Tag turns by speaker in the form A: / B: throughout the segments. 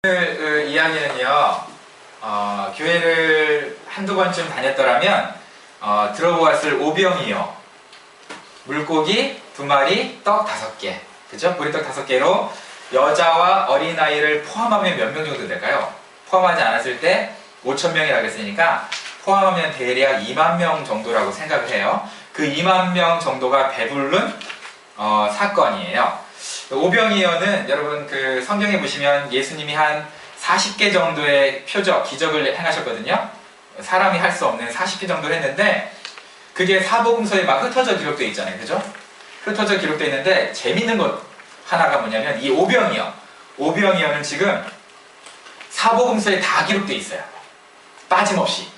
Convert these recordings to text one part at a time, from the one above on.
A: 오늘 그 이야기는요, 교회를 한두 번쯤 다녔더라면 들어보았을 오병이어, 물고기 2마리, 떡 5개, 그죠? 보리떡 5개로 여자와 어린아이를 포함하면 몇 명 정도 될까요? 포함하지 않았을 때 5,000명이라고 했으니까 포함하면 대략 2만 명 정도라고 생각을 해요. 그 2만 명 정도가 배부른 사건이에요. 오병이어는 여러분 그 성경에 보시면 예수님이 한 40개 정도의 표적, 기적을 행하셨거든요. 사람이 할 수 없는 40개 정도를 했는데 그게 사복음서에 막 흩어져 기록되어 있잖아요. 그죠? 흩어져 기록되어 있는데 재밌는 것 하나가 뭐냐면 이 오병이어는 지금 사복음서에 다 기록되어 있어요. 빠짐없이.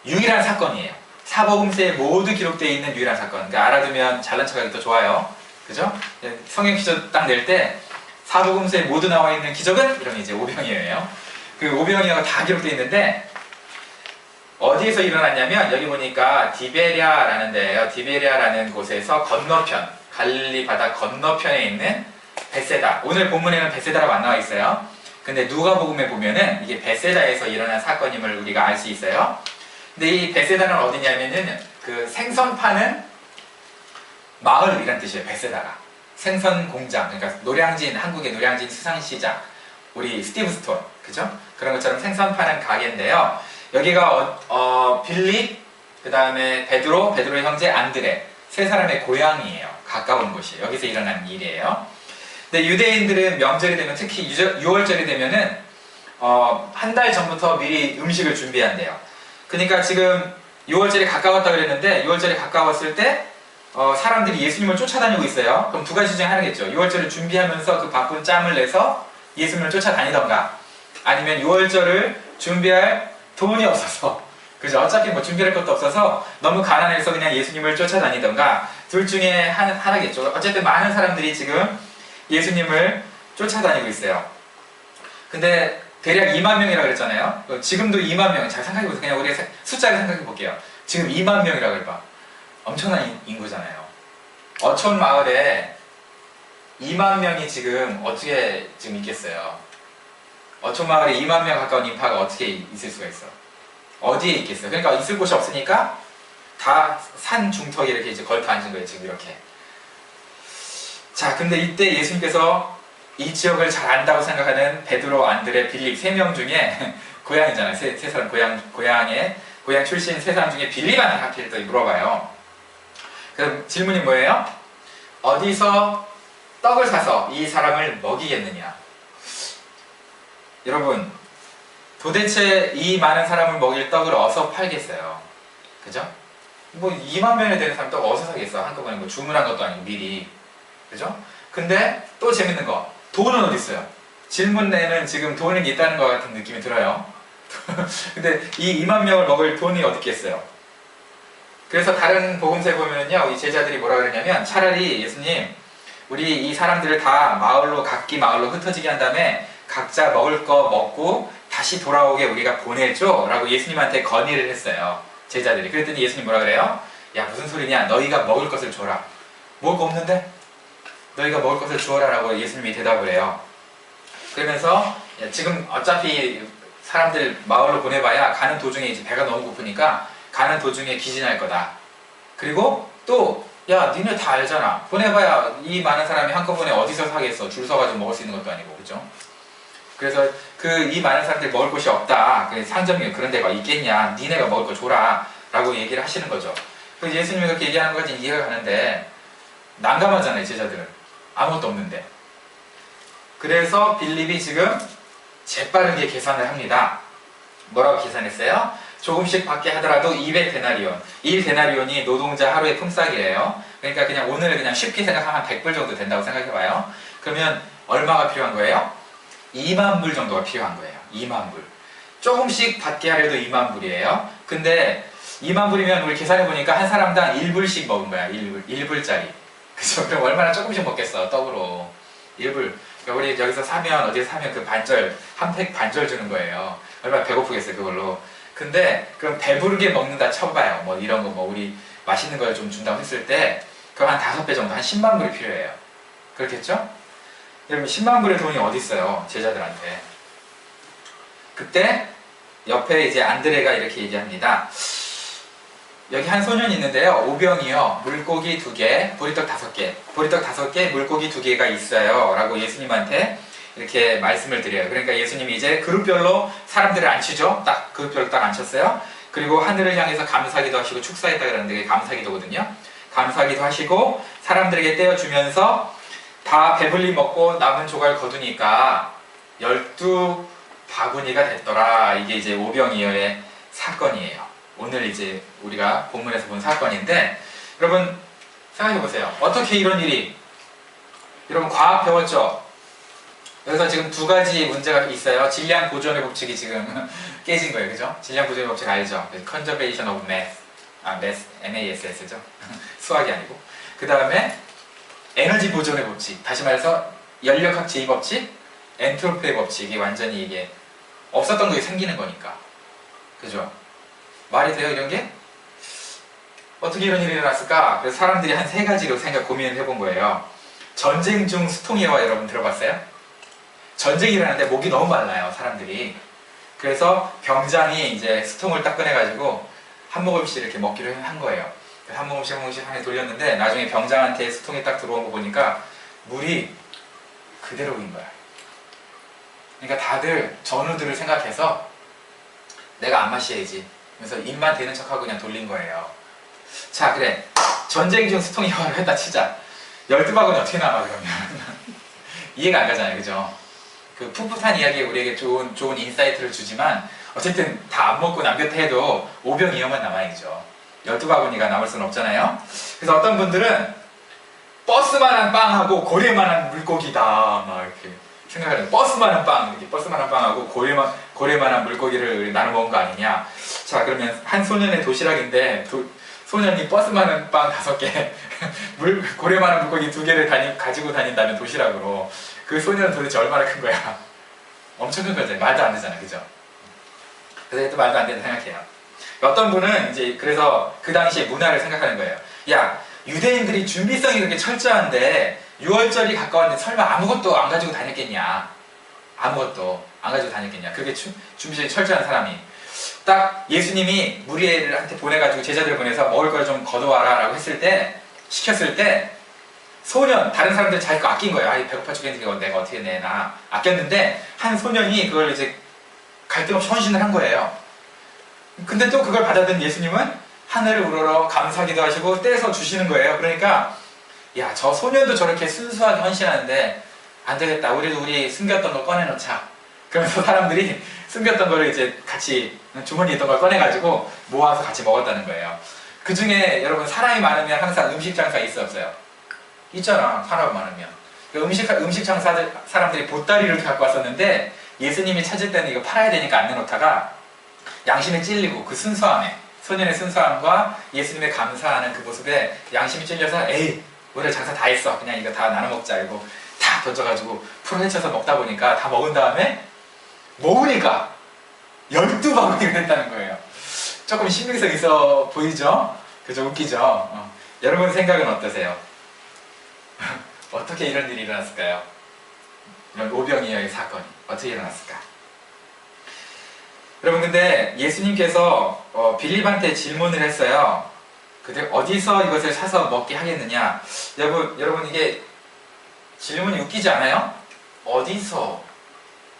A: 유일한 사건이에요. 사복음서에 모두 기록되어 있는 유일한 사건. 그러니까 알아두면 잘난 척하기 더 좋아요. 그죠? 성경 기적 딱 낼 때 사복음서에 모두 나와 있는 기적은 이러면 이제 오병이어예요. 그 오병이어가 다 기록되어 있는데 어디에서 일어났냐면 여기 보니까 디베랴라는 데예요. 디베랴라는 곳에서 건너편, 갈릴리 바다 건너편에 있는 베세다. 오늘 본문에는 베세다라고 안 나와 있어요. 근데 누가복음에 보면은 이게 베세다에서 일어난 사건임을 우리가 알 수 있어요. 근데 이 베세다는 어디냐면은 그 생선 파는 마을이란 뜻이에요. 베세다가 생선 공장, 그러니까 노량진, 한국의 노량진 수산시장, 우리 스티브 스톤, 그죠? 그런 것처럼 생선 파는 가게인데요. 여기가 빌립, 그 다음에 베드로의 형제 안드레, 세 사람의 고향이에요. 가까운 곳이에요. 여기서 일어난 일이에요. 근데 유대인들은 명절이 되면, 특히 6월절이 되면은 한 달 전부터 미리 음식을 준비한대요. 그러니까 지금 6월절이 가까웠다 그랬는데 6월절이 가까웠을 때 사람들이 예수님을 쫓아다니고 있어요. 그럼 두 가지 중에 하나겠죠. 6월절을 준비하면서 그 바쁜 짬을 내서 예수님을 쫓아다니던가, 아니면 6월절을 준비할 돈이 없어서, 그죠? 어차피 뭐 준비할 것도 없어서 너무 가난해서 그냥 예수님을 쫓아다니던가, 둘 중에 하나겠죠. 어쨌든 많은 사람들이 지금 예수님을 쫓아다니고 있어요. 근데 대략 2만 명이라고 그랬잖아요. 지금도 2만 명, 잘 생각해보세요. 그냥 우리가 숫자를 생각해볼게요. 지금 2만 명이라고 해봐. 엄청난 인구잖아요. 어촌 마을에 2만 명이 지금 어떻게 지금 있겠어요? 어촌 마을에 2만 명 가까운 인파가 어떻게 있을 수가 있어? 어디에 있겠어요? 그러니까 있을 곳이 없으니까 다 산 중턱에 이렇게 이제 걸터 앉은 거예요. 지금 이렇게. 자, 근데 이때 예수님께서 이 지역을 잘 안다고 생각하는 베드로, 안드레, 빌립 3명 중에 고향이잖아요. 세 사람 고향 출신 3사람 중에 빌립한테 하필 또 물어봐요. 그럼 질문이 뭐예요? 어디서 떡을 사서 이 사람을 먹이겠느냐? 여러분, 도대체 이 많은 사람을 먹일 떡을 어디서 팔겠어요? 그죠? 뭐 2만 명이 되는 사람 떡 어디서 사겠어? 한꺼번에 뭐 주문한 것도 아니고 미리. 그죠? 근데 또 재밌는 거, 돈은 어디 있어요? 질문 내는 지금 돈이 있다는 것 같은 느낌이 들어요. 근데 이 2만 명을 먹을 돈이 어디 있겠어요? 그래서 다른 복음서에 보면요, 이 제자들이 뭐라 그러냐면, 차라리 예수님, 우리 이 사람들을 다 각기 마을로 흩어지게 한 다음에 각자 먹을 거 먹고 다시 돌아오게 우리가 보내줘 라고 예수님한테 건의를 했어요. 제자들이. 그랬더니 예수님 뭐라 그래요? 야, 무슨 소리냐? 너희가 먹을 것을 줘라. 먹을 거 없는데? 너희가 먹을 것을 주어라 라고 예수님이 대답을 해요. 그러면서 지금 어차피 사람들 마을로 보내봐야 가는 도중에 이제 배가 너무 고프니까 가는 도중에 기진할 거다. 그리고 또, 야, 니네 다 알잖아. 보내봐야 이 많은 사람이 한꺼번에 어디서 사겠어. 줄 서가지고 먹을 수 있는 것도 아니고, 그죠? 그래서 이 많은 사람들이 먹을 곳이 없다. 상점이 그런 데가 있겠냐. 니네가 먹을 거 줘라. 라고 얘기를 하시는 거죠. 그래서 예수님이 그렇게 얘기하는 거지 이해가 가는데, 난감하잖아요, 제자들은. 아무것도 없는데. 그래서 빌립이 지금 재빠르게 계산을 합니다. 뭐라고 계산했어요? 조금씩 받게 하더라도 200데나리온. 1데나리온이 노동자 하루의 품삯이에요. 그러니까 그냥 오늘 그냥 쉽게 생각하면 100불 정도 된다고 생각해봐요. 그러면 얼마가 필요한 거예요? 2만 불 정도가 필요한 거예요. 2만 불. 조금씩 받게 하려도 2만 불이에요. 근데 2만 불이면 우리 계산해보니까 한 사람당 1불씩 먹은 거야. 1불짜리. 그죠? 그럼 얼마나 조금씩 먹겠어, 떡으로. 1불. 그러니까 우리 여기서 사면, 어디서 사면 그 반절, 한 팩 반절 주는 거예요. 얼마나 배고프겠어요, 그걸로. 근데 그럼 배부르게 먹는다 쳐봐요. 뭐 이런 거, 뭐 우리 맛있는 걸 좀 준다고 했을 때 그럼 한 5배 정도, 한 10만 불이 필요해요. 그렇겠죠? 여러분 10만 불의 돈이 어디 있어요? 제자들한테. 그때 옆에 이제 안드레가 이렇게 얘기합니다. 여기 한 소년이 있는데요. 오병이요. 물고기 2개, 보리떡 5개. 보리떡 5개, 물고기 2개가 있어요. 라고 예수님한테 이렇게 말씀을 드려요. 그러니까 예수님이 이제 그룹별로 사람들을 앉히죠. 딱 그룹별로 딱 앉혔어요. 그리고 하늘을 향해서 감사기도 하시고 축사했다 그러는데 그게 감사기도거든요. 감사기도 하시고 사람들에게 떼어주면서 다 배불리 먹고 남은 조각 거두니까 12바구니가 됐더라. 이게 이제 오병이어의 사건이에요. 오늘 이제 우리가 본문에서 본 사건인데, 여러분 생각해보세요. 어떻게 이런 일이, 여러분 과학 배웠죠? 여기서 지금 2가지 문제가 있어요. 질량 보존의 법칙이 지금 깨진 거예요. 그죠? 질량 보존의 법칙 알죠? Conservation of Mass. MASS죠. 수학이 아니고. 그 다음에 에너지 보존의 법칙. 다시 말해서 연력학 제2 법칙, 엔트로피의 법칙이 완전히 이게 없었던 게 생기는 거니까. 그죠? 말이 돼요, 이런 게? 어떻게 이런 일이 일어났을까? 그래서 사람들이 한 3가지로 고민을 해본 거예요. 전쟁 중 수통이와 여러분 들어봤어요? 전쟁이 일어나는데 목이 너무 말라요, 사람들이. 그래서 병장이 이제 수통을 딱 꺼내가지고 한 모금씩 이렇게 먹기로 한 거예요. 한 모금씩 한 모금씩 하게 돌렸는데 나중에 병장한테 수통이 딱 들어온 거 보니까 물이 그대로인 거야. 그러니까 다들 전우들을 생각해서 내가 안 마셔야지. 그래서 입만 대는 척하고 그냥 돌린 거예요. 자, 그래. 전쟁 중 수통이 화를 했다 치자. 12바구니 어떻게 남아, 그러면? 이해가 안 가잖아요, 그죠? 그 풋풋한 이야기에 우리에게 좋은 인사이트를 주지만, 어쨌든 다 안 먹고 남겼다 해도 오병이어만 남아야죠. 12바구니가 남을 수는 없잖아요? 그래서 어떤 분들은 버스만한 빵하고 고래만한 물고기다. 막 이렇게 생각을 해요. 버스만한 빵, 이렇게 버스만한 빵하고 고래만한 물고기를 나눠 먹은 거 아니냐. 자, 그러면 한 소년의 도시락인데, 소년이 버스만한 빵 5개, 고래만한 물고기 2개를 가지고 다닌다는 도시락으로. 그 소년은 도대체 얼마나 큰 거야? 엄청 큰 거잖아요. 말도 안 되잖아. 그죠? 그래서 또 말도 안 된다 생각해요. 어떤 분은 이제 그래서 그 당시에 문화를 생각하는 거예요. 야, 유대인들이 준비성이 그렇게 철저한데 6월절이 가까웠는데 설마 아무것도 안 가지고 다녔겠냐? 아무것도 안 가지고 다녔겠냐? 그렇게 준비성이 철저한 사람이. 딱 예수님이 무리들한테 보내가지고 제자들을 보내서 먹을 걸 좀 거둬와라 라고 시켰을 때 소년, 다른 사람들 자기 거 아낀 거예요. 아이, 배고파 죽겠는데 이거 내가 어떻게 내나. 아꼈는데 한 소년이 그걸 이제 갈등 없이 헌신을 한 거예요. 근데 또 그걸 받아든 예수님은 하늘을 우러러 감사기도 하시고 떼서 주시는 거예요. 그러니까 야, 저 소년도 저렇게 순수하게 헌신하는데 안 되겠다. 우리도 우리 숨겼던 거 꺼내놓자. 그러면서 사람들이 숨겼던 거를 이제 같이 주머니에 있던 걸 꺼내가지고 모아서 같이 먹었다는 거예요. 그 중에 여러분 사람이 많으면 항상 음식 장사 있어 없어요? 있잖아. 사람 많으면. 음식 장사들 사람들이 보따리를 갖고 왔었는데 예수님이 찾을 때는 이거 팔아야 되니까 안 내놓다가 양심에 찔리고 그 순수함에, 소년의 순수함과 예수님의 감사하는 그 모습에 양심이 찔려서 에이, 오늘 장사 다 했어. 그냥 이거 다 나눠 먹자. 이러고 다 던져가지고 풀어 헤쳐서 먹다 보니까 다 먹은 다음에 모으니까 12바구니가 됐다는 거예요. 조금 신빙성 있어 보이죠? 그죠? 웃기죠? 여러분 생각은 어떠세요? 어떻게 이런 일이 일어났을까요? 이런 오병이어의 사건이 어떻게 일어났을까? 여러분 근데 예수님께서 빌립한테 질문을 했어요. 그들 어디서 이것을 사서 먹게 하겠느냐? 여러분 이게 질문이 웃기지 않아요? 어디서?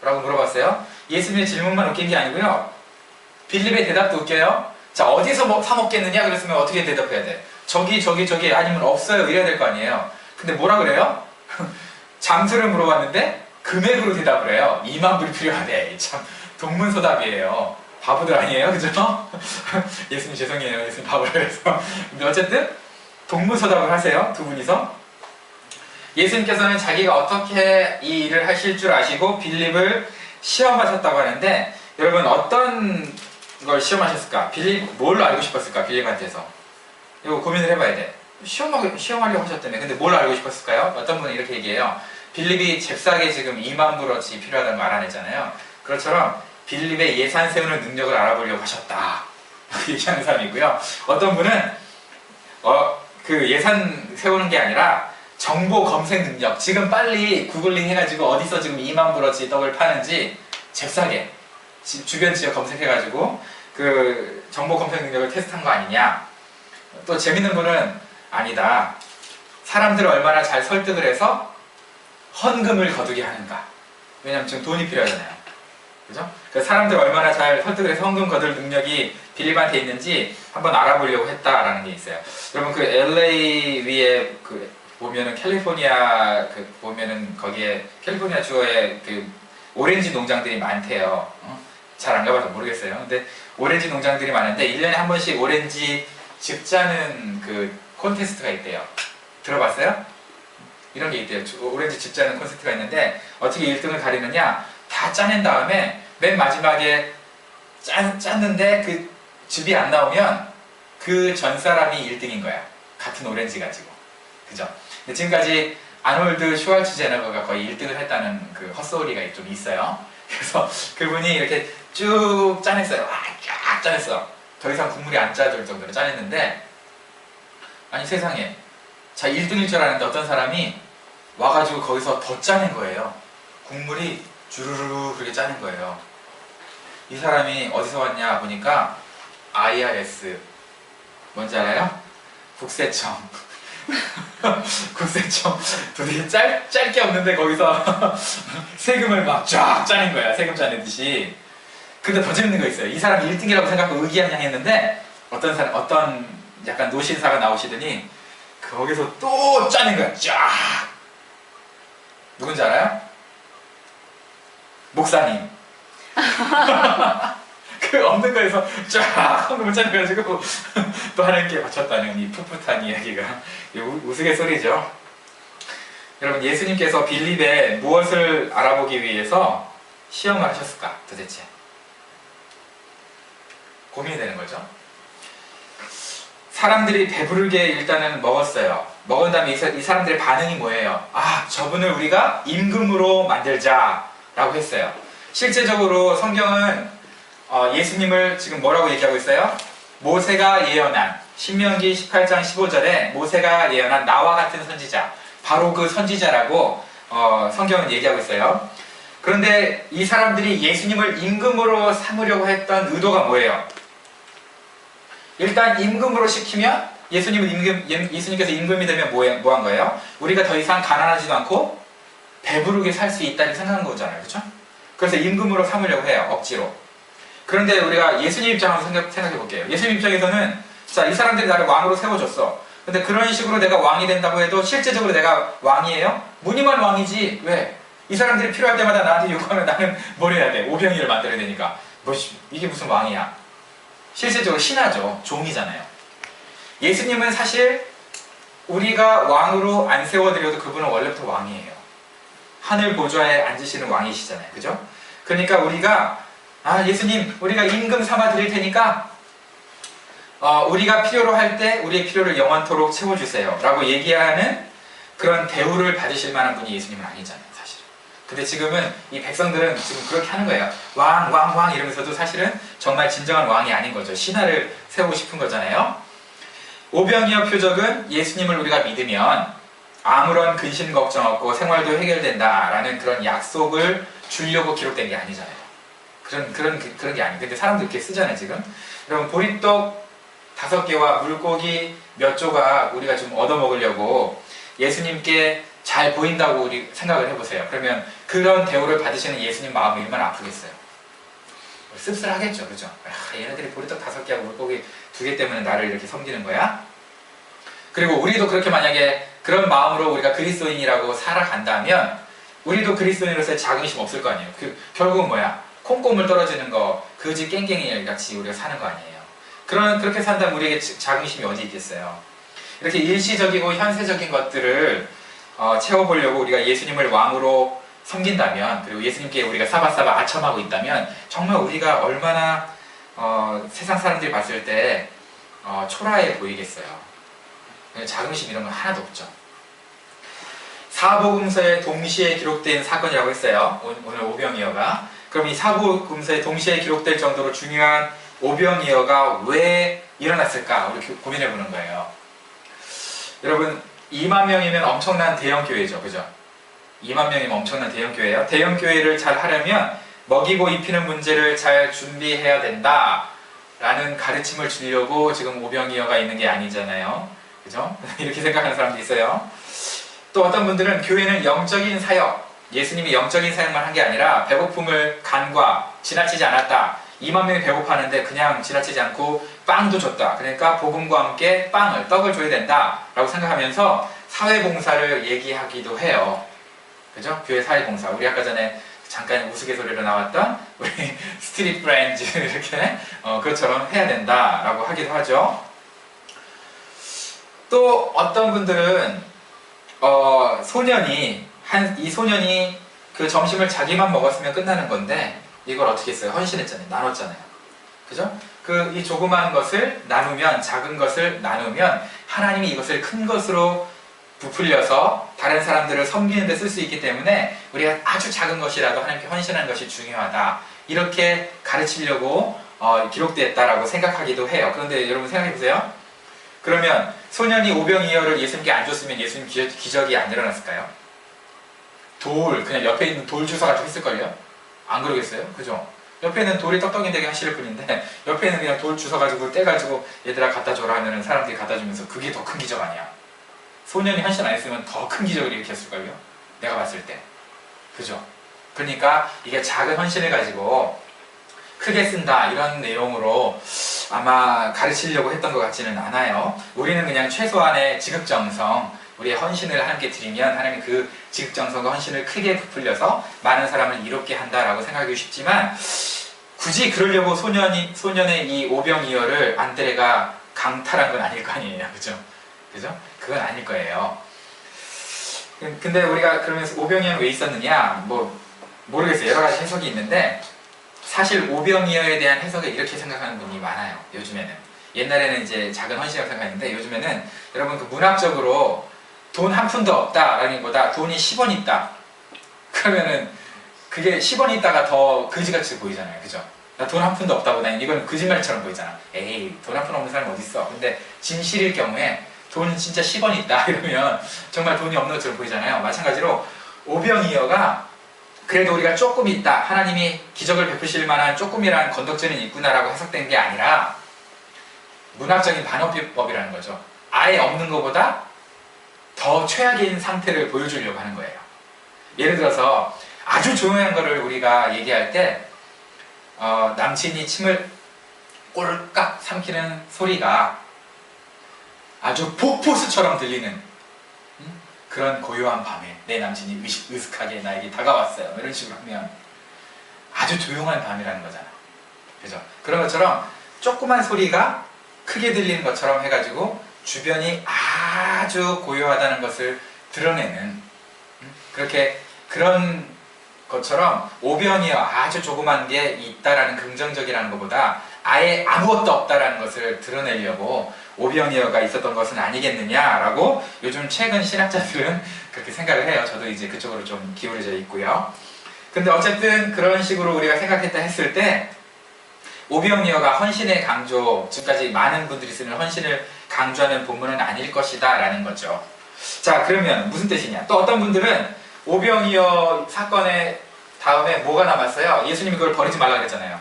A: 라고 물어봤어요. 예수님의 질문만 웃긴 게 아니고요. 빌립의 대답도 웃겨요. 자, 어디서 사 먹겠느냐? 그랬으면 어떻게 대답해야 돼? 저기 아니면 없어요. 이래야 될 거 아니에요. 근데 뭐라 그래요? 장소를 물어봤는데 금액으로 대답을 해요. 2만 불이 필요하대. 참 동문서답이에요. 바보들 아니에요? 그죠? 예수님 죄송해요. 예수님 바보라 해서. 근데 어쨌든 동문서답을 하세요. 두 분이서. 예수님께서는 자기가 어떻게 이 일을 하실 줄 아시고 빌립을 시험하셨다고 하는데 여러분 어떤 걸 시험하셨을까? 빌립 뭘로 알고 싶었을까? 빌립한테서. 이거 고민을 해봐야 돼. 시험하려고 하셨다며. 근데 뭘 알고 싶었을까요? 어떤 분은 이렇게 얘기해요. 빌립이 잽싸게 지금 2만 불어치 필요하다는 거 알아냈잖아요. 그것처럼 빌립의 예산 세우는 능력을 알아보려고 하셨다. 얘기하는 사람이 있고요. 어떤 분은 그 예산 세우는 게 아니라 정보 검색 능력. 지금 빨리 구글링 해가지고 어디서 지금 2만 불어치 떡을 파는지 잽싸게 주변 지역 검색해가지고 그 정보 검색 능력을 테스트한 거 아니냐. 또 재밌는 분은 아니다. 사람들을 얼마나 잘 설득을 해서 헌금을 거두게 하는가. 왜냐면 지금 돈이 필요하잖아요. 그죠? 그래서 사람들 얼마나 잘 설득을 해서 헌금 거둘 능력이 빌립한테 있는지 한번 알아보려고 했다라는 게 있어요. 여러분 그 LA 위에 그 보면은 캘리포니아 그 보면은 거기에 캘리포니아 주에 그 오렌지 농장들이 많대요. 잘 안 가봐서 모르겠어요. 근데 오렌지 농장들이 많은데 1년에 한 번씩 오렌지 즙 짜는 그 콘테스트가 있대요. 들어봤어요? 이런 게 있대요. 오렌지 즙 짜는 콘테스트가 있는데 어떻게 1등을 가리느냐? 다 짜낸 다음에 맨 마지막에 짰는데 그 즙이 안 나오면 그 전 사람이 1등인 거야. 같은 오렌지 가지고. 그죠? 근데 지금까지 아놀드 슈왈츠제네거가 거의 1등을 했다는 그 헛소리가 좀 있어요. 그래서 그분이 이렇게 쭉 짜냈어요. 쫙 짜냈어. 더 이상 국물이 안 짜질 정도로 짜냈는데, 아니 세상에, 자 1등일 줄 알았는데 어떤 사람이 와가지고 거기서 더 짜낸 거예요. 국물이 주르르 그렇게 짜낸 거예요. 이 사람이 어디서 왔냐 보니까 IRS, 뭔지 알아요? 국세청. 국세청. 도대체 짤 게 없는데 거기서 세금을 막 쫙 짜낸 거야. 세금 짜내듯이. 근데 더 재밌는 거 있어요. 이 사람이 1등이라고 생각하고 의기양양했는데 어떤 약간 노신사가 나오시더니 거기서 또 짜낸 거야. 쫙. 누군지 알아요? 목사님. 그 없는 거에서 쫙 헌금을 짜내가지고 또 하나님께 바쳤다는 이 풋풋한 이야기가 우스갯소리죠. 여러분, 예수님께서 빌립에 무엇을 알아보기 위해서 시험을 하셨을까 도대체? 고민이 되는 거죠. 사람들이 배부르게 일단은 먹었어요. 먹은 다음에 이 사람들의 반응이 뭐예요? 아, 저분을 우리가 임금으로 만들자 라고 했어요. 실제적으로 성경은 예수님을 지금 뭐라고 얘기하고 있어요? 모세가 예언한, 신명기 18장 15절에 모세가 예언한 나와 같은 선지자, 바로 그 선지자라고 성경은 얘기하고 있어요. 그런데 이 사람들이 예수님을 임금으로 삼으려고 했던 의도가 뭐예요? 일단 임금으로 시키면 예수님께서 임금이 되면 뭐 한 거예요? 우리가 더 이상 가난하지도 않고 배부르게 살 수 있다고 생각한 거잖아요. 그렇죠? 그래서 임금으로 삼으려고 해요. 억지로. 그런데 우리가 예수님 입장으로 생각해 볼게요. 예수님 입장에서는 자, 이 사람들이 나를 왕으로 세워줬어. 근데 그런 식으로 내가 왕이 된다고 해도 실제적으로 내가 왕이에요? 무늬만 왕이지. 왜? 이 사람들이 필요할 때마다 나한테 요구하면 나는 뭘 해야 돼? 오병이어를 만들어야 되니까. 이게 무슨 왕이야? 실질적으로 신하죠. 종이잖아요. 예수님은 사실 우리가 왕으로 안 세워드려도 그분은 원래부터 왕이에요. 하늘 보좌에 앉으시는 왕이시잖아요. 그죠? 그러니까 우리가 예수님 우리가 임금 삼아 드릴 테니까 우리가 필요로 할 때 우리의 필요를 영원토록 채워주세요 라고 얘기하는 그런 대우를 받으실 만한 분이 예수님은 아니잖아요. 사실은. 근데 지금은 이 백성들은 지금 그렇게 하는 거예요. 왕 이러면서도 사실은 정말 진정한 왕이 아닌 거죠. 신하를 세우고 싶은 거잖아요. 오병이어 표적은 예수님을 우리가 믿으면 아무런 근심 걱정 없고 생활도 해결된다라는 그런 약속을 주려고 기록된 게 아니잖아요. 그런 게 아니에요. 근데 사람들 이렇게 쓰잖아요, 지금. 여러분, 보리떡 5개와 물고기 몇 조각 우리가 좀 얻어먹으려고 예수님께 잘 보인다고 우리 생각을 해보세요. 그러면 그런 대우를 받으시는 예수님 마음이 얼마나 아프겠어요. 씁쓸하겠죠, 그죠? 얘네들이 보리떡 5개하고 물고기 2개 때문에 나를 이렇게 섬기는 거야? 그리고 우리도 그렇게 만약에 그런 마음으로 우리가 그리스도인이라고 살아간다면 우리도 그리스도인으로서의 자긍심 없을 거 아니에요. 결국은 뭐야? 콩고물 떨어지는 거, 그지 깽깽이 같이 우리가 사는 거 아니에요. 그렇게 산다면 우리에게 자긍심이 어디 있겠어요. 이렇게 일시적이고 현세적인 것들을 채워보려고 우리가 예수님을 왕으로 섬긴다면, 그리고 예수님께 우리가 사바사바 아첨하고 있다면 정말 우리가 얼마나 세상 사람들이 봤을 때 초라해 보이겠어요. 자긍심 이런 건 하나도 없죠. 사복음서에 동시에 기록된 사건이라고 했어요. 오늘 오병이어가. 그럼 이 사복음서에 동시에 기록될 정도로 중요한 오병이어가 왜 일어났을까? 우리 고민해 보는 거예요. 여러분, 2만 명이면 엄청난 대형 교회죠. 그죠? 2만 명이면 엄청난 대형 교회예요. 대형 교회를 잘 하려면 먹이고 입히는 문제를 잘 준비해야 된다 라는 가르침을 주려고 지금 오병이어가 있는 게 아니잖아요. 그죠? 이렇게 생각하는 사람도 있어요. 또 어떤 분들은 교회는 영적인 사역, 예수님이 영적인 사역만 한 게 아니라 배고픔을 간과 지나치지 않았다. 2만 명이 배고파하는데 그냥 지나치지 않고 빵도 줬다. 그러니까 복음과 함께 떡을 줘야 된다 라고 생각하면서 사회봉사를 얘기하기도 해요. 그죠? 교회 사회봉사. 우리 아까 전에 잠깐 우스갯소리로 나왔던 우리 스트릿 브랜드 이렇게 그것처럼 해야 된다라고 하기도 하죠. 또 어떤 분들은 이 소년이 그 점심을 자기만 먹었으면 끝나는 건데 이걸 어떻게 했어요? 헌신했잖아요. 나눴잖아요. 그죠? 이 조그마한 것을 나누면, 작은 것을 나누면 하나님이 이것을 큰 것으로 부풀려서 다른 사람들을 섬기는 데 쓸 수 있기 때문에 우리가 아주 작은 것이라도 하나님께 헌신하는 것이 중요하다. 이렇게 가르치려고 기록되었다라고 생각하기도 해요. 그런데 여러분 생각해보세요. 그러면 소년이 오병이어를 예수님께 안 줬으면 예수님 기적이 안 일어났을까요? 그냥 옆에 있는 돌 주워가지고 했을걸요? 안 그러겠어요? 그죠? 옆에 있는 돌이 떡떡이 되게 하실 뿐인데 옆에 있는 그냥 돌 주워가지고 떼가지고 얘들아 갖다 줘라 하면은 사람들이 갖다 주면서 그게 더 큰 기적 아니야? 소년이 헌신 안 했으면 더 큰 기적을 일으켰을걸요? 내가 봤을 때. 그죠? 그러니까 이게 작은 헌신을 가지고 크게 쓴다 이런 내용으로 아마 가르치려고 했던 것 같지는 않아요. 우리는 그냥 최소한의 지극정성, 우리의 헌신을 하나님께 드리면 하나님이 그 지극정성과 헌신을 크게 부풀려서 많은 사람을 이롭게 한다라고 생각하기 쉽지만 굳이 그러려고 소년의 이 오병이어를 안드레가 강탈한 건 아닐 거 아니에요. 그죠? 그죠? 그건 아닐 거예요. 근데 우리가 그러면서 오병이어는 왜 있었느냐? 모르겠어요. 여러 가지 해석이 있는데 사실 오병이어에 대한 해석을 이렇게 생각하는 분이 많아요. 요즘에는. 옛날에는 이제 작은 헌신이라고 생각했는데 요즘에는 여러분 그 문학적으로 돈 한 푼도 없다라는 것보다 돈이 10원 있다. 그러면은 그게 10원 있다가 더 거지같이 보이잖아요. 그죠? 나 돈 한 푼도 없다고 난 이건 거짓말처럼 보이잖아. 에이, 돈 한 푼 없는 사람이 어딨어. 근데 진실일 경우에 돈 진짜 10원 있다 이러면 정말 돈이 없는 것처럼 보이잖아요. 마찬가지로 오병이어가 그래도 우리가 조금 있다. 하나님이 기적을 베푸실 만한 조금이라는 건덕지는 있구나라고 해석된 게 아니라 문학적인 반어법이라는 거죠. 아예 없는 것보다 더 최악인 상태를 보여주려고 하는 거예요. 예를 들어서 아주 조용한 거를 우리가 얘기할 때 남친이 침을 꼴깍 삼키는 소리가 아주 폭포수처럼 들리는 그런 고요한 밤에 내 남친이 으슥하게 나에게 다가왔어요. 이런 식으로 하면 아주 조용한 밤이라는 거잖아. 그죠? 그런 것처럼 조그만 소리가 크게 들리는 것처럼 해가지고 주변이 아주 고요하다는 것을 드러내는 그런 것처럼 오병이어 아주 조그만 게 있다라는 긍정적이라는 것보다 아예 아무것도 없다라는 것을 드러내려고 오병이어가 있었던 것은 아니겠느냐라고 요즘 최근 신학자들은 그렇게 생각을 해요. 저도 이제 그쪽으로 좀 기울어져 있고요. 근데 어쨌든 그런 식으로 우리가 생각했다 했을 때 오병이어가 헌신의 강조, 지금까지 많은 분들이 쓰는 헌신을 강조하는 본문은 아닐 것이다 라는 거죠. 자, 그러면 무슨 뜻이냐? 또 어떤 분들은 오병이어 사건의 다음에 뭐가 남았어요? 예수님이 그걸 버리지 말라 그랬잖아요.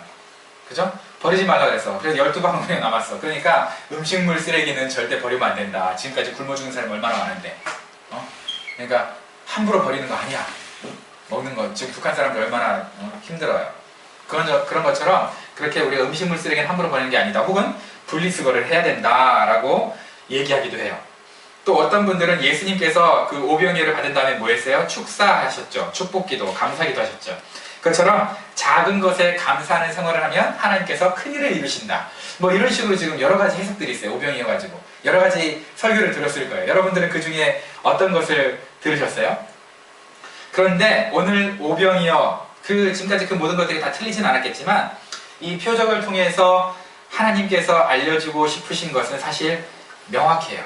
A: 그죠? 버리지 말라 그랬어. 그래서 12방울이 남았어. 그러니까 음식물 쓰레기는 절대 버리면 안 된다. 지금까지 굶어 죽는 사람이 얼마나 많은데. 그러니까 함부로 버리는 거 아니야. 먹는 거. 지금 북한 사람들 얼마나 힘들어요. 그런 것처럼 그렇게 우리가 음식물 쓰레기는 함부로 버리는 게 아니다. 혹은 분리수거를 해야 된다라고 얘기하기도 해요. 또 어떤 분들은 예수님께서 그 오병이어를 받은 다음에 뭐 했어요? 축사하셨죠. 축복기도, 감사기도 하셨죠. 그것처럼 작은 것에 감사하는 생활을 하면 하나님께서 큰일을 이루신다. 뭐 이런 식으로 지금 여러 가지 해석들이 있어요. 오병이어 가지고. 여러 가지 설교를 들었을 거예요. 여러분들은 그 중에 어떤 것을 들으셨어요? 그런데 오늘 오병이어, 지금까지 그 모든 것들이 다 틀리진 않았겠지만 이 표적을 통해서 하나님께서 알려주고 싶으신 것은 사실 명확해요.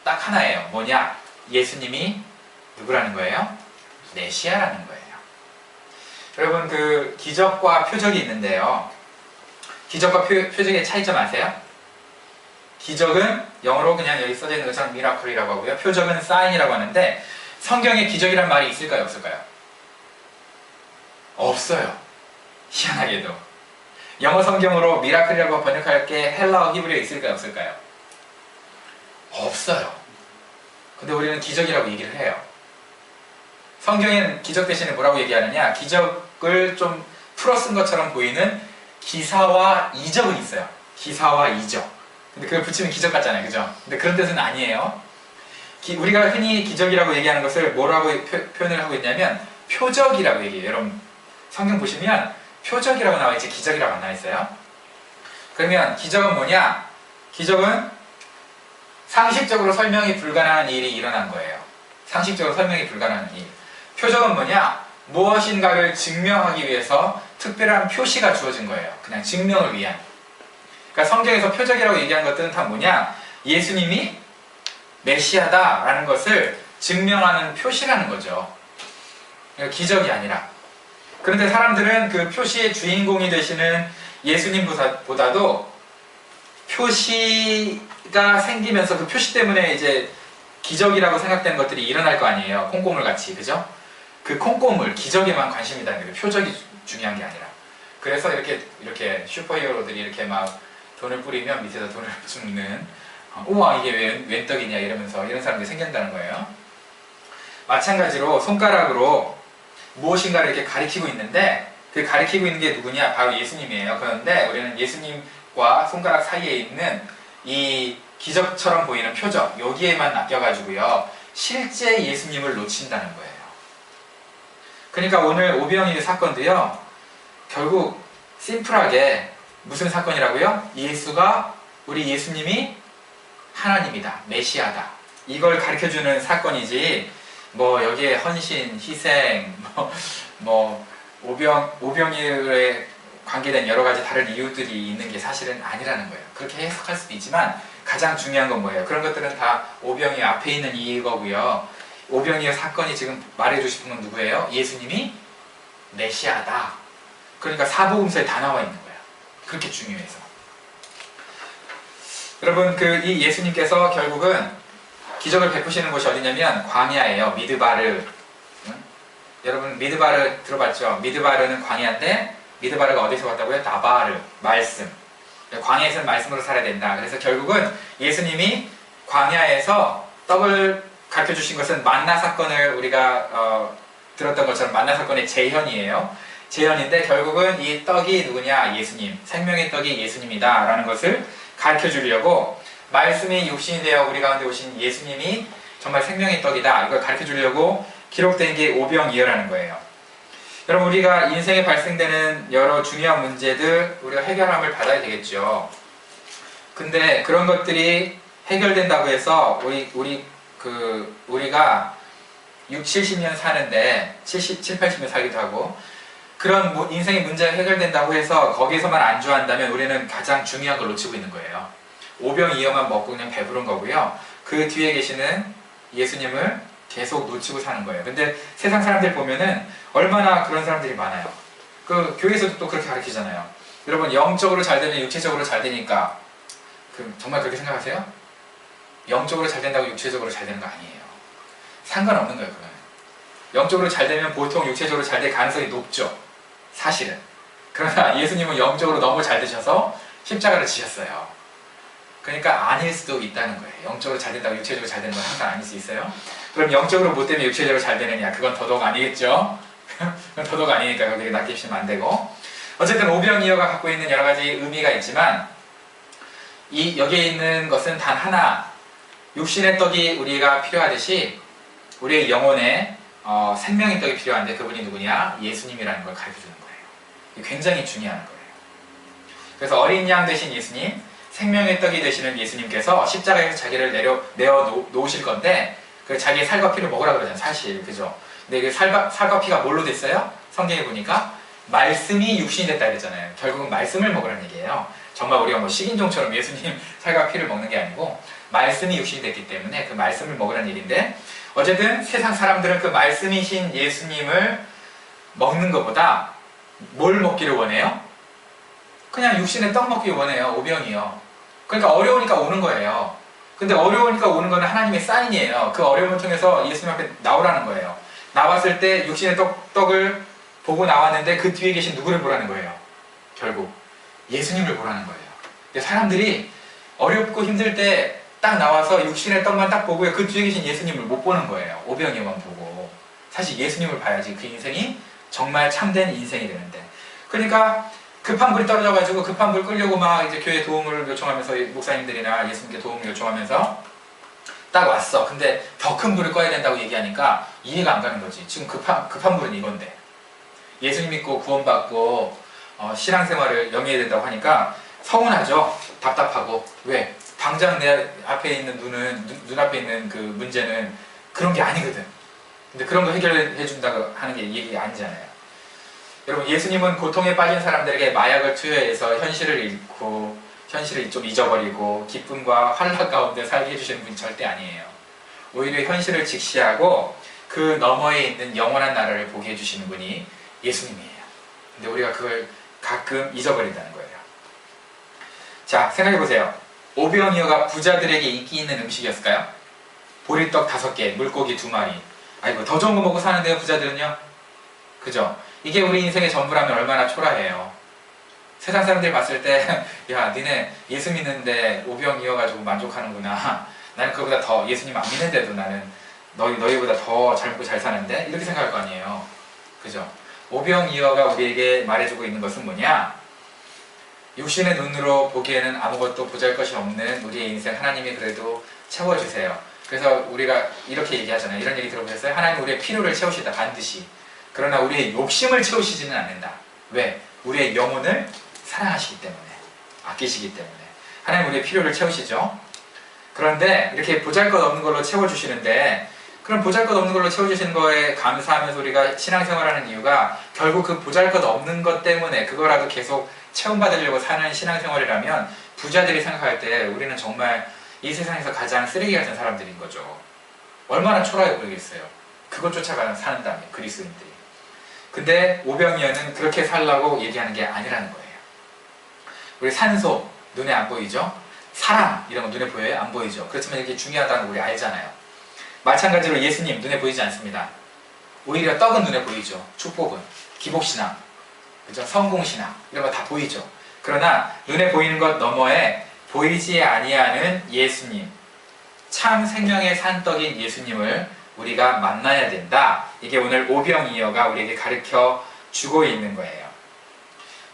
A: 딱 하나예요. 뭐냐? 예수님이 누구라는 거예요? 메시아라는 거예요. 여러분 그 기적과 표적이 있는데요. 기적과 표적의 차이점 아세요? 기적은 영어로 그냥 여기 써져 있는 것처럼 미라클이라고 하고요. 표적은 사인이라고 하는데 성경에 기적이란 말이 있을까요? 없을까요? 없어요. 희한하게도. 영어 성경으로 미라클이라고 번역할 게 헬라어 히브리어에 있을까요? 없을까요? 없어요. 근데 우리는 기적이라고 얘기를 해요. 성경에는 기적 대신에 뭐라고 얘기하느냐? 기적을 좀 풀어 쓴 것처럼 보이는 기사와 이적은 있어요. 기사와 이적. 근데 그걸 붙이면 기적 같잖아요. 그죠? 근데 그런 뜻은 아니에요. 우리가 흔히 기적이라고 얘기하는 것을 뭐라고 표현을 하고 있냐면 표적이라고 얘기해요. 여러분 성경 보시면 표적이라고 나와 있지 기적이라고 안 나와 있어요. 그러면 기적은 뭐냐? 기적은 상식적으로 설명이 불가능한 일이 일어난 거예요. 상식적으로 설명이 불가능한 일. 표적은 뭐냐? 무엇인가를 증명하기 위해서 특별한 표시가 주어진 거예요. 그냥 증명을 위한. 그러니까 성경에서 표적이라고 얘기하는 것들은 다 뭐냐? 예수님이 메시아다라는 것을 증명하는 표시라는 거죠. 그러니까 기적이 아니라. 그런데 사람들은 그 표시의 주인공이 되시는 예수님보다도 표시가 생기면서 그 표시 때문에 이제 기적이라고 생각되는 것들이 일어날 거 아니에요. 콩고물 같이. 그죠? 그 콩고물, 기적에만 관심이 있다는 거예요. 표적이 중요한 게 아니라. 그래서 이렇게 슈퍼히어로들이 이렇게 막 돈을 뿌리면 밑에서 돈을 줍는 우와 이게 웬 떡이냐 이러면서 이런 사람들이 생긴다는 거예요. 마찬가지로 손가락으로 무엇인가를 이렇게 가리키고 있는데 그 가리키고 있는 게 누구냐? 바로 예수님이에요. 그런데 우리는 예수님과 손가락 사이에 있는 이 기적처럼 보이는 표적 여기에만 낚여가지고요 실제 예수님을 놓친다는 거예요. 그러니까 오늘 오병이어 사건도요 결국 심플하게 무슨 사건이라고요? 우리 예수님이 하나님이다, 메시아다 이걸 가르쳐주는 사건이지 뭐 여기에 헌신, 희생, 오병이어에 관계된 여러 가지 다른 이유들이 있는 게 사실은 아니라는 거예요. 그렇게 해석할 수도 있지만 가장 중요한 건 뭐예요? 그런 것들은 다 오병이어 앞에 있는 이거고요. 오병이어 사건이 지금 말해주고 싶은 건 누구예요? 예수님이 메시아다. 그러니까 사복음서에 다 나와 있는 거예요. 그렇게 중요해서. 여러분 이 예수님께서 결국은 기적을 베푸시는 곳이 어디냐면 광야예요. 미드바르. 응? 여러분 미드바르 들어봤죠? 미드바르는 광야인데 미드바르가 어디서 왔다고요? 다바르, 말씀. 광야에서는 말씀으로 살아야 된다. 그래서 결국은 예수님이 광야에서 떡을 가르쳐 주신 것은 만나 사건을 우리가 들었던 것처럼 만나 사건의 재현이에요. 재현인데 결국은 이 떡이 누구냐? 예수님. 생명의 떡이 예수님이다 라는 것을 가르쳐 주려고 말씀이 육신이 되어 우리 가운데 오신 예수님이 정말 생명의 떡이다 이걸 가르쳐 주려고 기록된 게 오병이어라는 거예요. 여러분 우리가 인생에 발생되는 여러 중요한 문제들 우리가 해결함을 받아야 되겠죠. 근데 그런 것들이 해결된다고 해서 우리가 6, 70년 사는데 7, 80년 살기도 하고 그런 인생의 문제가 해결된다고 해서 거기에서만 안주한다면 우리는 가장 중요한 걸 놓치고 있는 거예요. 오병이어만 먹고 그냥 배부른 거고요. 그 뒤에 계시는 예수님을 계속 놓치고 사는 거예요. 근데 세상 사람들 보면은 얼마나 그런 사람들이 많아요. 그 교회에서도 또 그렇게 가르치잖아요. 여러분 영적으로 잘 되면 육체적으로 잘 되니까 정말 그렇게 생각하세요? 영적으로 잘 된다고 육체적으로 잘 되는 거 아니에요. 상관없는 거예요. 그거는. 영적으로 잘 되면 보통 육체적으로 잘 될 가능성이 높죠. 사실은. 그러나 예수님은 영적으로 너무 잘 되셔서 십자가를 지셨어요. 그러니까 아닐 수도 있다는 거예요. 영적으로 잘 된다고 육체적으로 잘 되는 건 항상 아닐 수 있어요. 그럼 영적으로 못 되면 육체적으로 잘 되느냐? 그건 더더욱 아니겠죠? 그건 더더욱 아니니까 거기에 낚이시면 안 되고. 어쨌든 오병이어가 갖고 있는 여러 가지 의미가 있지만 여기에 있는 것은 단 하나. 육신의 떡이 우리가 필요하듯이 우리의 영혼에 생명의 떡이 필요한데 그분이 누구냐? 예수님이라는 걸 가르쳐주는 거예요. 이게 굉장히 중요한 거예요. 그래서 어린 양 되신 예수님, 생명의 떡이 되시는 예수님께서 십자가에서 자기를 내어 놓으실 건데 그 자기의 살과 피를 먹으라 그러잖아요. 사실 그죠? 근데 그 살과 피가 뭘로 됐어요? 성경에 보니까 말씀이 육신이 됐다 그랬잖아요. 결국은 말씀을 먹으라는 얘기예요. 정말 우리가 뭐 식인종처럼 예수님 살과 피를 먹는 게 아니고 말씀이 육신이 됐기 때문에 그 말씀을 먹으라는 얘기인데 어쨌든 세상 사람들은 그 말씀이신 예수님을 먹는 것보다 뭘 먹기를 원해요? 그냥 육신의 떡 먹기 원해요. 오병이요. 그러니까 어려우니까 오는 거예요. 근데 어려우니까 오는 거는 하나님의 사인이에요. 그 어려움을 통해서 예수님 앞에 나오라는 거예요. 나왔을 때 육신의 떡을 보고 나왔는데 그 뒤에 계신 누구를 보라는 거예요. 결국 예수님을 보라는 거예요. 근데 사람들이 어렵고 힘들 때 딱 나와서 육신의 떡만 딱 보고 그 뒤에 계신 예수님을 못 보는 거예요. 오병이어만 보고. 사실 예수님을 봐야지 그 인생이 정말 참된 인생이 되는데. 그러니까 급한 불이 떨어져가지고 급한 불 끌려고 막 이제 교회 도움을 요청하면서 목사님들이나 예수님께 도움을 요청하면서 딱 왔어. 근데 더 큰 불을 꺼야 된다고 얘기하니까 이해가 안 가는 거지. 지금 급한 불은 이건데. 예수님 믿고 구원받고 신앙생활을 영위해야 된다고 하니까 서운하죠. 답답하고. 왜? 당장 내 앞에 있는 눈앞에 있는 그 문제는 그런 게 아니거든. 근데 그런 거 해결해 준다고 하는 게 얘기가 아니잖아요. 여러분, 예수님은 고통에 빠진 사람들에게 마약을 투여해서 현실을 잃고 현실을 좀 잊어버리고 기쁨과 환락 가운데 살게 해주시는 분이 절대 아니에요. 오히려 현실을 직시하고 그 너머에 있는 영원한 나라를 보게 해주시는 분이 예수님이에요. 근데 우리가 그걸 가끔 잊어버린다는 거예요. 자, 생각해보세요. 오병이어가 부자들에게 인기 있는 음식이었을까요? 보리떡 5개, 물고기 2마리. 아이고, 더 좋은 거 먹고 사는데요, 부자들은요? 그죠? 이게 우리 인생의 전부라면 얼마나 초라해요. 세상 사람들이 봤을 때, 야, 니네 예수 믿는데 오병이어가지고 만족하는구나. 나는 그거보다 더 예수님 안 믿는데도 나는 너희보다 더 잘 먹고 잘 사는데? 이렇게 생각할 거 아니에요. 그죠? 오병이어가 우리에게 말해주고 있는 것은 뭐냐? 육신의 눈으로 보기에는 아무것도 보잘것이 없는 우리의 인생 하나님이 그래도 채워주세요. 그래서 우리가 이렇게 얘기하잖아요. 이런 얘기 들어보셨어요? 하나님 우리의 필요를 채우시다, 반드시. 그러나 우리의 욕심을 채우시지는 않는다. 왜? 우리의 영혼을 사랑하시기 때문에, 아끼시기 때문에. 하나님 우리의 필요를 채우시죠. 그런데 이렇게 보잘것없는 걸로 채워주시는데, 그럼 보잘것없는 걸로 채워주시는 거에 감사하면서 우리가 신앙생활하는 이유가 결국 그 보잘것없는 것 때문에 그거라도 계속 체험받으려고 사는 신앙생활이라면 부자들이 생각할 때 우리는 정말 이 세상에서 가장 쓰레기 같은 사람들인 거죠. 얼마나 초라해 보이겠어요. 그것 쫓아가는 사는다면 그리스도인들이. 근데 오병이어는 그렇게 살라고 얘기하는 게 아니라는 거예요. 우리 산소 눈에 안 보이죠? 사랑 이런 거 눈에 보여요? 안 보이죠? 그렇지만 이게 중요하다는 거 우리 알잖아요. 마찬가지로 예수님 눈에 보이지 않습니다. 오히려 떡은 눈에 보이죠. 축복은, 기복신앙, 그죠? 성공신앙 이런 거 다 보이죠. 그러나 눈에 보이는 것 너머에 보이지 아니하는 예수님, 참 생명의 산떡인 예수님을 우리가 만나야 된다. 이게 오늘 오병이어가 우리에게 가르쳐 주고 있는 거예요.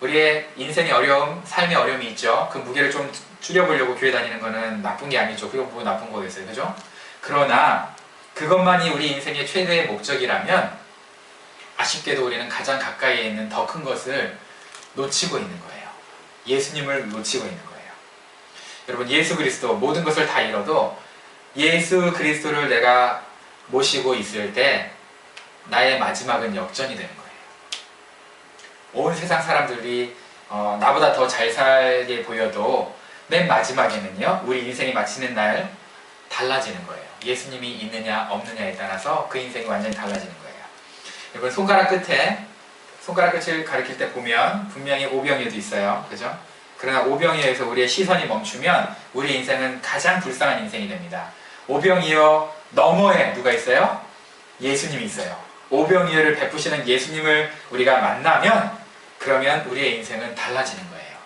A: 우리의 인생의 어려움, 삶의 어려움이 있죠. 그 무게를 좀 줄여보려고 교회 다니는 거는 나쁜 게 아니죠. 그거 뭐 나쁜 거겠어요. 그죠? 그러나 그것만이 우리 인생의 최대의 목적이라면 아쉽게도 우리는 가장 가까이에 있는 더 큰 것을 놓치고 있는 거예요. 예수님을 놓치고 있는 거예요. 여러분, 예수 그리스도 모든 것을 다 잃어도 예수 그리스도를 내가 모시고 있을 때 나의 마지막은 역전이 되는 거예요. 온 세상 사람들이 나보다 더 잘 살게 보여도 맨 마지막에는요, 우리 인생이 마치는 날 달라지는 거예요. 예수님이 있느냐 없느냐에 따라서 그 인생이 완전히 달라지는 거예요. 여러분, 손가락 끝을 가리킬 때 보면 분명히 오병이어도 있어요. 그죠? 그러나 오병이어에서 우리의 시선이 멈추면 우리 인생은 가장 불쌍한 인생이 됩니다. 오병이어 너머에 누가 있어요? 예수님이 있어요. 오병이어를 베푸시는 예수님을 우리가 만나면 그러면 우리의 인생은 달라지는 거예요.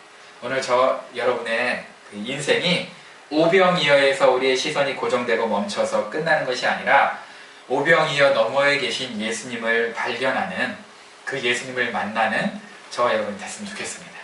A: 오늘 여러분의 그 인생이 오병이어에서 우리의 시선이 고정되고 멈춰서 끝나는 것이 아니라 오병이어 너머에 계신 예수님을 발견하는, 그 예수님을 만나는 저와 여러분이 됐으면 좋겠습니다.